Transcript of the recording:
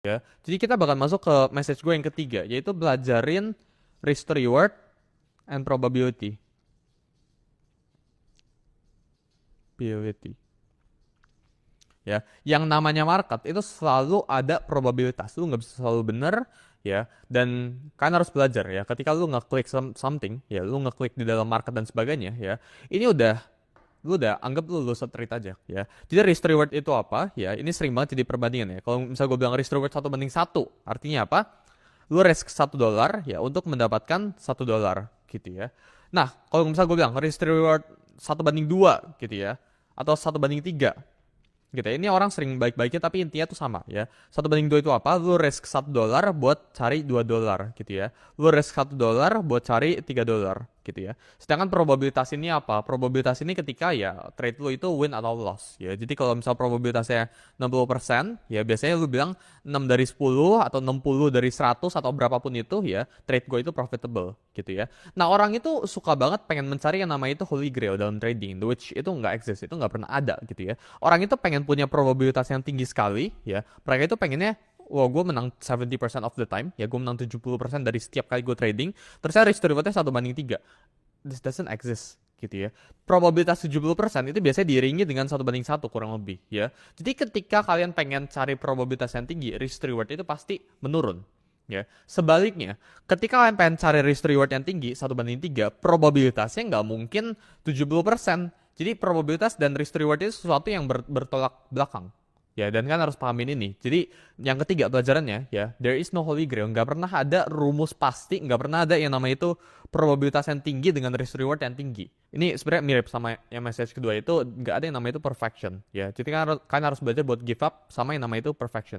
ya. Jadi kita bakal masuk ke message gue yang ketiga, yaitu belajarin risk to reward and probability. Probability. Ya, yang namanya market itu selalu ada probabilitas. Lu nggak bisa selalu bener, ya. Dan kan harus belajar ya. Ketika lu ngeklik something, ya, lu ngeklik di dalam market dan sebagainya, ya. Ini lu udah anggap lu lulus trade aja, ya. Jadi risk to reward itu apa? Ya, ini sering banget jadi perbandingan ya. Kalau misal gue bilang risk to reward 1:1, artinya apa? Lu risk $1 ya untuk mendapatkan $1 gitu ya. Nah, kalau misal gue bilang risk to reward 1:2 gitu ya, atau 1:3 gitu ya. Ini orang sering baik-baiknya tapi intinya tuh sama ya. 1:2 itu apa? Lu risk $1 buat cari $2 gitu ya. Lu risk $1 buat cari $3 gitu ya. Sedangkan probabilitas ini apa? Probabilitas ini ketika ya trade lu itu win atau loss ya. Jadi kalau misal probabilitasnya 60% ya biasanya lu bilang 6 dari 10 atau 60 dari 100 atau berapapun itu ya, trade gue itu profitable gitu ya. Nah, orang itu suka banget pengen mencari yang namanya itu holy grail dalam trading, which itu nggak exist, itu nggak pernah ada gitu ya. Orang itu pengen punya probabilitas yang tinggi sekali ya. Mereka itu pengennya, wah, gue menang 70% of the time ya, gue menang 70% dari setiap kali gue trading. Terus saya risk to rewardnya 1:3. This doesn't exist gitu ya. Probabilitas 70% itu biasanya diiringi dengan 1:1 kurang lebih ya. Jadi ketika kalian pengen cari probabilitas yang tinggi, risk to reward itu pasti menurun ya. Sebaliknya, ketika kalian pengen cari risk to reward yang tinggi 1:3, probabilitasnya nggak mungkin 70%. Jadi probabilitas dan risk to reward itu sesuatu yang bertolak belakang. Ya, dan kan harus pahamin ini. Jadi, yang ketiga pelajarannya, ya, there is no holy grail. Nggak pernah ada rumus pasti, nggak pernah ada yang namanya itu probabilitas yang tinggi dengan risk to reward yang tinggi. Ini sebenarnya mirip sama yang message kedua itu, nggak ada yang namanya itu perfection. Ya, jadi kan harus belajar buat give up sama yang namanya itu perfection.